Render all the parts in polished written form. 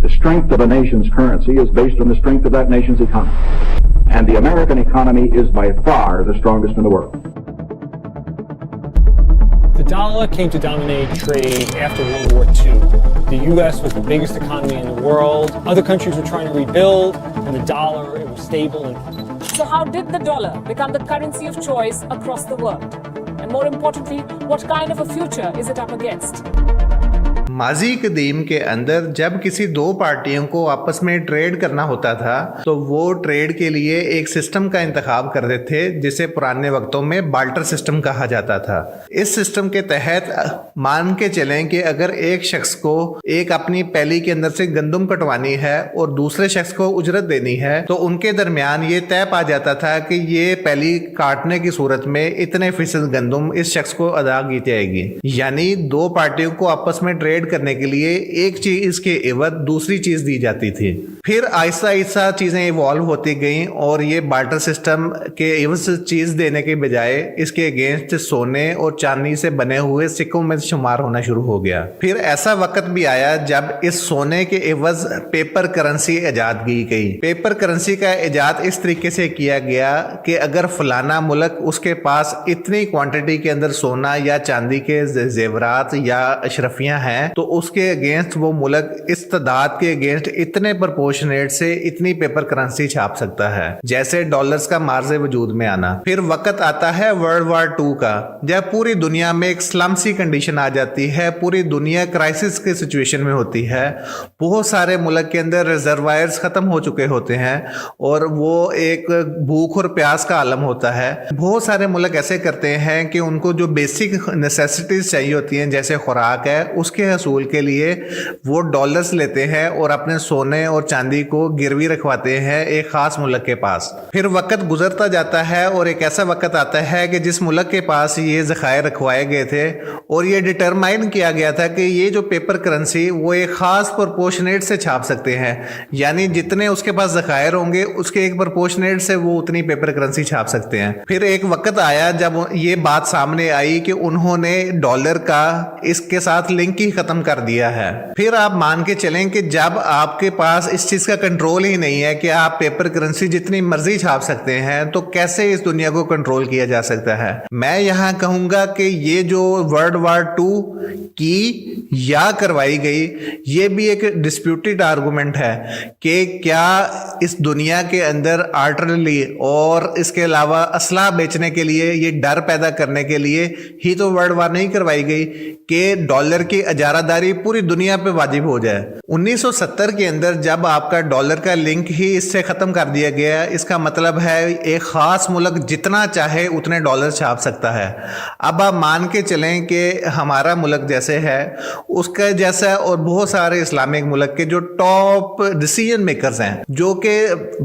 The strength of a nation's currency is based on the strength of that nation's economy. And the American economy is by far the strongest in the world. The dollar came to dominate trade after World War II. The U.S. was the biggest economy in the world. Other countries were trying to rebuild, and the dollar, it was stable. So how did the dollar become the currency of choice across the world? And more importantly, what kind of a future is it up against? माजी कदीम के अंदर जब किसी दो पार्टियों को आपस में ट्रेड करना होता था तो वो ट्रेड के लिए एक सिस्टम का इंतखाब करते थे जिसे पुराने वक्तों में बाल्टर सिस्टम कहा जाता था। इस सिस्टम के तहत मान के चलें कि अगर एक शख्स को एक अपनी पैली के अंदर से गंदम कटवानी है और दूसरे शख्स को उजरत देनी है तो उनके दरमियान ये तय पा जाता था कि ये पैली काटने की सूरत में इतने फीसद गंदम इस शख्स को अदा की जाएगी। यानी दो पार्टियों को आपस में ट्रेड करने के लिए एक चीज के एवज दूसरी चीज दी जाती थी। फिर आहिस्ता आहिस्ता चीजें इवॉल्व होती गईं और ये बार्टर सिस्टम के एवज चीज देने के बजाय इसके अगेंस्ट सोने और चांदी से बने हुए सिक्कों में शुमार होना शुरू हो गया। फिर ऐसा वक्त भी आया जब इस सोने के एवज पेपर करेंसी इजाद की गई। पेपर करेंसी का इजाद इस तरीके से किया गया कि अगर फलाना मुल्क उसके पास इतनी क्वांटिटी के अंदर सोना या चांदी के जेवरात या अशरफियां हैं तो उसके अगेंस्ट वो मुल्क इस तादाद के अगेंस्ट इतने प्रपोर्शनेट से इतनी पेपर करेंसी छाप सकता है, जैसे डॉलर्स का मार्जे वजूद में आना। फिर वक्त आता है वर्ल्ड वार 2 का, जब पूरी दुनिया में एक स्लम सी कंडीशन आ जाती है, पूरी दुनिया क्राइसिस के सिचुएशन में होती है। बहुत सारे मुल्क के अंदर रिजर्वायर्स खत्म हो चुके होते हैं और वो एक भूख और प्यास का आलम होता है। बहुत सारे मुल्क ऐसे करते हैं कि उनको जो बेसिक नेसेसिटीज चाहिए होती हैं जैसे खुराक है उसके हसूल के लिए वो डॉलर्स लेते हैं और अपने सोने और चांदी को गिरवी रखवाते हैं एक खास मुल्क के पास। फिर वक्त गुजरता जाता है और एक ऐसा वक्त आता है कि जिस मुल्क के पास ये ज़खायर रखवाए गए थे और ये डिटरमाइन किया गया था कि ये जो पेपर करेंसी वो एक खास प्रोपोर्शनेट से छाप सकते हैं, यानी जितने उसके पास ज़खायर होंगे उसके एक प्रोपोर्शनेट से वो उतनी पेपर करेंसी छाप सकते हैं। फिर एक वक्त आया जब ये बात सामने आई कि उन्होंने डॉलर का इसके साथ लिंक ही खत्म कर दिया है। फिर आप मान के चलें कि जब आपके पास इस चीज का कंट्रोल ही नहीं है कि आप पेपर करेंसी जितनी मर्जी छाप सकते हैं तो कैसे इस दुनिया को कंट्रोल किया जा सकता है। मैं यहां कहूंगा कि ये जो वर्ल्ड वार 2 की या करवाई गई ये भी एक डिस्प्यूटेड आर्गुमेंट है कि क्या इस दुनिया के अंदर आर्टरली और इसके अलावा असला बेचने के लिए ये डर पैदा करने के लिए ही तो वर्ल्ड वार नहीं करवाई गई कि डॉलर की इजारादारी पूरी दुनिया पे वाजिब हो जाए। 1970 के अंदर जब आपका डॉलर का लिंक ही इससे खत्म कर दिया गया, इसका मतलब है एक खास मुल्क जितना चाहे उतने डॉलर छाप सकता है। अब आप मान के चलें कि हमारा मुल्क जैसे है उसका जैसा और बहुत सारे इस्लामिक मुल्क के जो टॉप डिसीजन मेकर्स हैं जो कि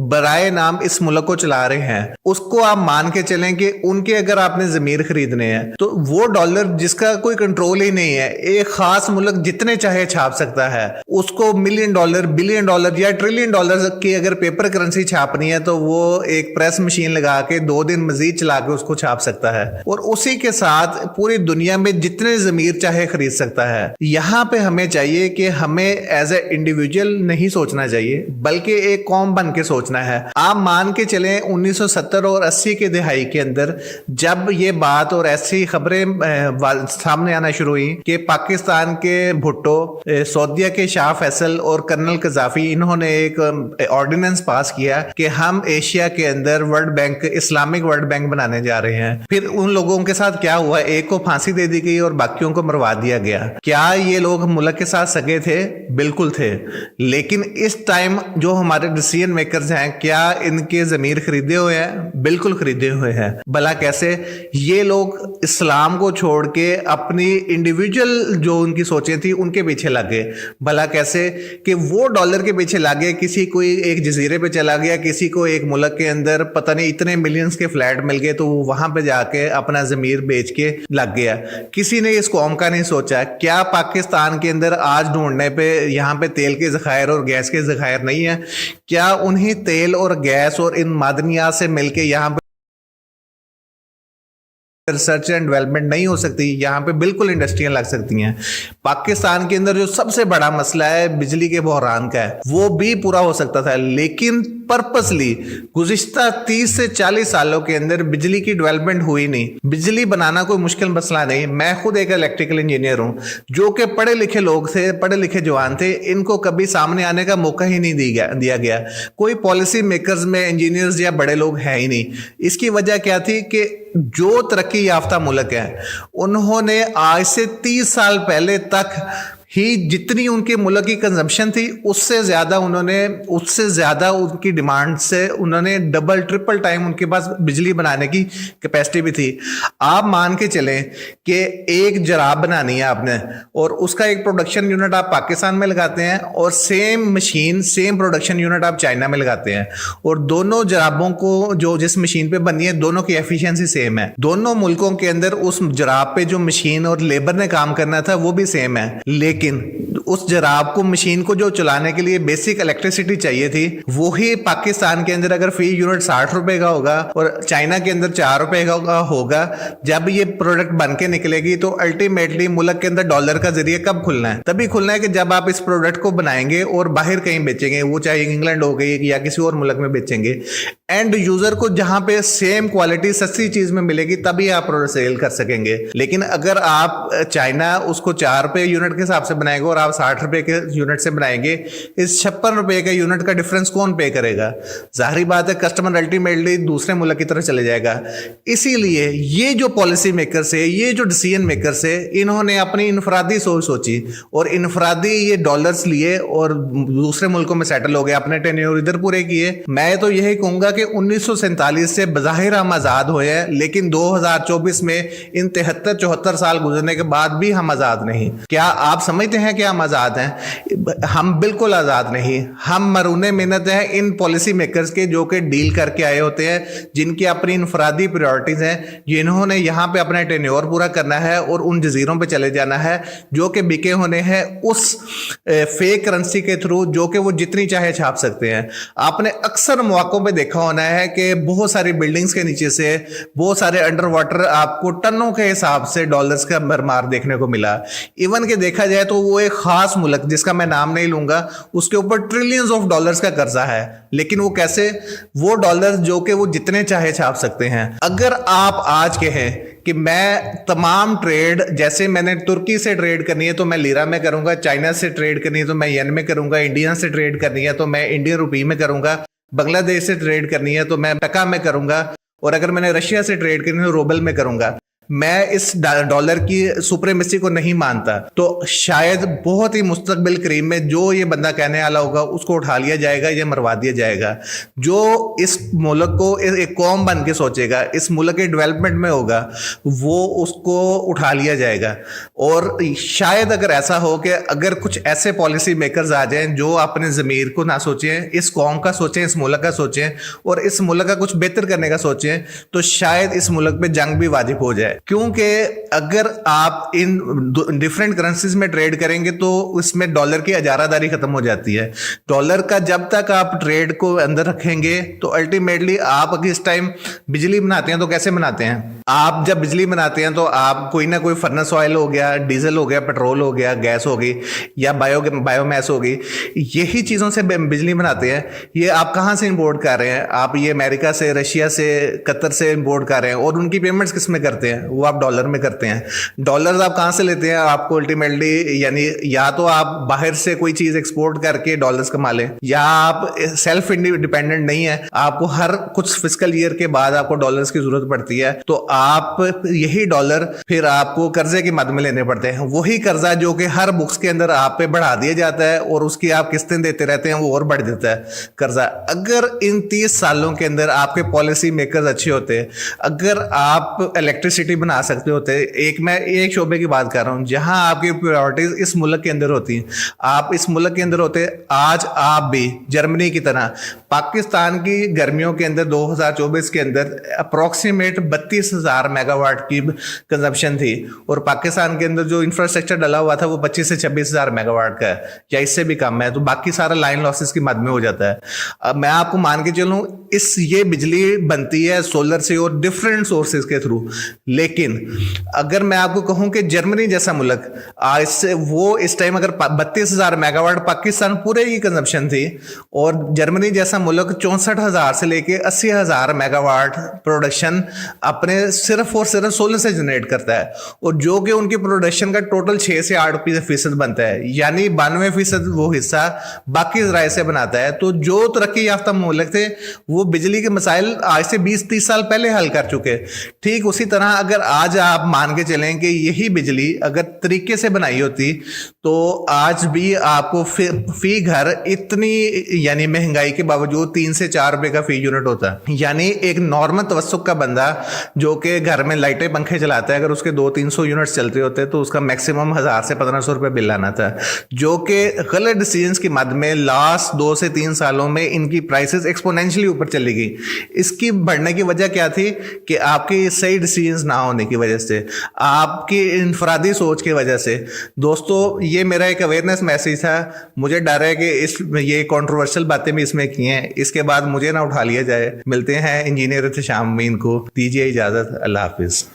बराए नाम इस मुल्क को चला रहे हैं, उसको आप मान के चलें कि उनके अगर आपने जमीर खरीदने हैं तो वो डॉलर जिसका कोई कंट्रोल ही नहीं है एक खास मुल्क जितने चाहे छाप सकता है, उसको मिलियन डॉलर बिलियन डॉलर या ट्रिलियन डॉलर की अगर पेपर करेंसी छापनी है तो वो एक प्रेस मशीन लगा के 2 दिन मजीद चला के उसको छाप सकता है और उसी के साथ पूरी दुनिया में जितने जमीर चाहे खरीद सकता है। यहाँ पे हमें चाहिए कि हमें एज ए इंडिविजुअल नहीं सोचना चाहिए बल्कि एक कौम बन के सोचना है। आप मान के चलें 1970 और 80 के दहाई के अंदर जब ये बात और ऐसी खबरें सामने आना शुरू हुई कि पाकिस्तान के भुट्टो, सऊदीया के शाह फैसल और कर्नल कजाफी इन्होंने एक ऑर्डिनेंस पास किया कि हम एशिया के अंदर world bank, Islamic world bank बनाने जा रहे हैं। फिर उन लोगों के साथ क्या हुआ, एक को फांसी दे दी गई और बाकियों को मरवा दिया गया। क्या ये लोग मुल्क के साथ सगे थे? बिल्कुल थे। लेकिन इस टाइम जो हमारे डिसीजन मेकर्स हैं क्या इनके जमीर खरीदे हुए हैं? बिल्कुल खरीदे हुए हैं। भला कैसे? ये लोग इस्लाम को छोड़ के अपनी इंडिविजुअल जो उनकी सोचें थी उनके पीछे लग गए। भला कैसे कि वो डॉलर के पीछे लगे, किसी कोई एक जजीरे पे चला गया, किसी को एक मुल्क के अंदर पता नहीं इतने मिलियंस के फ्लैट मिल गए तो वो वहां पे जाके अपना जमीर बेच के लग गया। किसी ने इस कौम का नहीं सोचा क्या पाकिस्तान के अंदर आज ढूंढने पे यहाँ पे तेल के ज़खायर और गैस के ज़खायर नहीं है? क्या उन्हीं तेल और गैस और इन मादनियात से मिलके यहाँ रिसर्च एंड डेवलपमेंट नहीं हो सकती, यहाँ पे बिल्कुल इंडस्ट्रियां लग सकती हैं। पाकिस्तान के अंदर जो सबसे बड़ा मसला है बिजली के बहरान का है, वो भी पूरा हो सकता था, लेकिन पर्पसली गुज़िश्ता 30 से 40 सालों के अंदर बिजली की डेवलपमेंट हुई नहीं। बिजली बनाना कोई मुश्किल मसला नहीं। मैं खुद एक इलेक्ट्रिकल इंजीनियर हूँ, जो कि पढ़े लिखे लोग थे, पढ़े लिखे जवान थे, इनको कभी सामने आने का मौका ही नहीं दिया गया। कोई पॉलिसी मेकर्स में इंजीनियर्स या बड़े लोग हैं ही नहीं। इसकी वजह क्या थी कि जो तरक्की याफ्ता मुल्क है, उन्होंने आज से 30 साल पहले तक ही जितनी उनके मुल्क की कंजम्पशन थी उससे ज़्यादा उनकी डिमांड से उन्होंने डबल ट्रिपल टाइम उनके पास बिजली बनाने की कैपेसिटी भी थी। आप मान के चलें कि एक जराब बनानी है आपने और उसका एक प्रोडक्शन यूनिट आप पाकिस्तान में लगाते हैं और same machine same production unit आप चाइना में लगाते हैं, और दोनों जराबों को जो जिस मशीन पे बनी है दोनों की एफिशिएंसी सेम है। दोनों मुल्कों के अंदर उस जराब पे जो मशीन और लेबर ने काम करना था वो भी सेम है, लेकिन उस जराब को मशीन को जो चलाने के लिए बेसिक इलेक्ट्रिसिटी चाहिए थी वो ही पाकिस्तान के अंदर अगर फी यूनिट 60 रुपए का होगा और चाइना के अंदर 4 रुपए का होगा, जब ये प्रोडक्ट बन के निकलेगी तो अल्टीमेटली मुल्क के अंदर डॉलर का जरिए कब खुलना है? तभी खुलना है कि जब आप इस प्रोडक्ट को बनाएंगे और बाहर कहीं बेचेंगे, वो चाहे इंग्लैंड हो गई या किसी और मुल्क में बेचेंगे, एंड यूजर को जहां पे सेम क्वालिटी सस्ती चीज में मिलेगी तभी आप प्रोडक्ट सेल कर सकेंगे। लेकिन अगर आप चाइना उसको 4 रुपए यूनिट के हिसाब से बनाएंगे और आप 60 रुपए के यूनिट से बनाएंगे, इस 56 रुपए के यूनिट का डिफरेंस कौन पे करेगा? जाहिर बात है कस्टमर अल्टीमेटली दूसरे मुल्क की तरफ चले जाएगा। इसीलिए ये जो पॉलिसी मेकर्स है, ये जो डिसीजन मेकर्स है, इन्होंने अपनी इनफरादी सोच सोची और इनफरादी ये डॉलर्स लिए और दूसरे मुल्कों में सेटल हो गए, अपने टेन्योर इधर पूरे किए। मैं तो यही कहूंगा कि 1947 से बज़ाहिर हम आजाद हुए हैं, लेकिन 2024 में इन 73-74 साल गुजरने के बाद भी हम आजाद नहीं। क्या आप समझते हैं कि हम आजाद हैं? हम बिल्कुल आजाद नहीं। हम मरूने मिन्नत हैं इन पॉलिसी मेकर्स के जो कि डील करके आए होते हैं, जिनकी अपनी इनफरादी प्रायोरिटीज हैं, जिन्होंने यहाँ पे अपना टेन्योर पूरा करना है और उन जजीरों पे चले जाना है जो कि बिके होने हैं उस फेक करेंसी के थ्रू, जो कि वो जितनी चाहे छाप सकते हैं। आपने अक्सर मौकों पे देखा होना है कि बहुत सारी बिल्डिंग्स के नीचे से बहुत सारे अंडर वाटर आपको टनों के हिसाब से डॉलर्स का भरमार देखने को मिला। इवन के देखा जाए तो वो एक खास मुल्क जिसका मैं नाम नहीं लूंगा, उसके ऊपर ट्रिलियंस ऑफ डॉलर्स का कर्जा है, लेकिन वो कैसे? वो डॉलर्स जो कि वो जितने चाहे छाप सकते हैं। अगर आप आज के हैं कि मैं तमाम ट्रेड, जैसे मैंने तुर्की से ट्रेड करनी है तो मैं लीरा में करूंगा, चाइना से ट्रेड करनी है तो मैं येन में करूंगा, इंडिया से ट्रेड करनी है तो मैं इंडियन रुपी में करूंगा, बांग्लादेश से ट्रेड करनी है तो मैं टका में करूंगा, और अगर मैंने रशिया से ट्रेड करनी है तो रूबल में करूंगा। मैं इस डॉलर की सुप्रीमेसी को नहीं मानता। तो शायद बहुत ही मुस्तकबिल करीब में जो ये बंदा कहने वाला होगा उसको उठा लिया जाएगा या मरवा दिया जाएगा। जो इस मुल्क को एक कौम बन के सोचेगा, इस मुल्क के डेवलपमेंट में होगा, वो उसको उठा लिया जाएगा। और शायद अगर ऐसा हो कि अगर कुछ ऐसे पॉलिसी मेकर्स आ जाएं जो अपने ज़मीर को ना सोचें, इस कौम का सोचें, इस मुल्क का सोचें और इस मुल्क का कुछ बेहतर करने का सोचें, तो शायद इस मुल्क पे जंग भी वाजिब हो जाए। क्योंकि अगर आप इन डिफरेंट करेंसीज में ट्रेड करेंगे तो उसमें डॉलर की इजारादारी खत्म हो जाती है। डॉलर का जब तक आप ट्रेड को अंदर रखेंगे तो अल्टीमेटली आप अगर इस टाइम बिजली बनाते हैं तो कैसे बनाते हैं? आप जब बिजली बनाते हैं तो आप कोई ना कोई फर्नेस ऑयल हो गया, डीजल हो गया, पेट्रोल हो गया, गैस हो गई या बायोमैस हो गई, यही चीज़ों से बिजली बनाते हैं। ये आप कहाँ से इंपोर्ट कर रहे हैं? आप ये अमेरिका से, रशिया से, कतर से इंपोर्ट कर रहे हैं, और उनकी पेमेंट्स किस में करते हैं? वो आप डॉलर में करते हैं। डॉलर्स आप कहाँ से लेते हैं? आपको अल्टीमेटली यानी या तो आप बाहर से कोई चीज़ एक्सपोर्ट करके डॉलर्स कमा लें, या आप सेल्फ डिपेंडेंट नहीं है, आपको हर कुछ फिस्कल ईयर के बाद आपको डॉलर्स की जरूरत पड़ती है, तो आप यही डॉलर फिर आपको कर्जे की मद में लेने पड़ते हैं। वही कर्जा जो कि हर बुक्स के अंदर आप पे बढ़ा दिया जाता है और उसकी आप किस्तें देते रहते हैं, वो और बढ़ जाता है कर्जा। अगर इन 30 सालों के अंदर आपके पॉलिसी मेकर्स अच्छे होते, अगर आप इलेक्ट्रिसिटी बना सकते होते, मैं एक शोबे की बात कर रहा हूं जहां आपकी प्रायोरिटीज इस मुल्क के अंदर होती हैं, आप इस मुल्क के अंदर होते, आज आप भी जर्मनी की तरह, पाकिस्तान की गर्मियों के अंदर 2024 के अंदर अप्रोक्सीमेट 32,000 मेगावाट की कंजप्शन थी, और पाकिस्तान के अंदर जो इंफ्रास्ट्रक्चर डला हुआ था वो 25 से 26,000 मेगावाट का है या इससे भी कम है, तो बाकी सारा लाइन लॉसेस की मद में हो जाता है। अब मैं आपको मान के चलूं, ये बिजली बनती है सोलर से और डिफरेंट सोर्सेज के थ्रू, لیکن اگر میں آپ کو کہوں کہ جرمنی جیسا ملک آج سے وہ اس ٹائم اگر 32,000 میگا واٹ پاکستان پورے کی کنزمپشن تھی, اور جرمنی جیسا ملک 64,000 سے لے کے 80,000 میگا واٹ پروڈکشن اپنے صرف اور صرف سولر سے جنریٹ کرتا ہے, اور جو کہ ان کی پروڈکشن کا ٹوٹل 6 سے 8% بنتا ہے, یعنی 92% وہ حصہ باقی ذرائع سے بناتا ہے. تو جو ترقی یافتہ ممالک تھے وہ بجلی کے مسائل آج سے 20-30 سال پہلے حل کر چکے. ٹھیک اسی طرح اگر آج آپ مان کے چلیں کہ یہی بجلی اگر طریقے سے بنائی ہوتی تو آج بھی آپ کو فی گھر اتنی یعنی مہنگائی کے باوجود 3 سے 4 روپے کا فی یونٹ ہوتا. یعنی ایک نارمل توسط کا بندہ جو کہ گھر میں لائٹیں پنکھے چلاتا ہے, اگر اس کے 200-300 یونٹس چلتے ہوتے تو اس کا میکسیمم 1,000 سے 1,500 روپے بل آنا تھا, جو کہ غلط ڈیسیجنز کی مد میں لاسٹ 2 سے 3 سالوں میں ان کی پرائسز ایکسپونینشلی اوپر چلی گئی. اس کی بڑھنے کی وجہ کیا تھی کہ آپ کی صحیح ڈیسیجنز نہ ہونے کی وجہ سے, آپ کی انفرادی سوچ کی وجہ سے. دوستو یہ میرا ایک اویئرنیس میسیج تھا. مجھے ڈر ہے کہ یہ کنٹروورشل باتیں بھی اس میں کی ہیں, اس کے بعد مجھے نہ اٹھا لیا جائے. ملتے ہیں انجینئر احتشام امین کو, دیجیے اجازت, اللہ حافظ.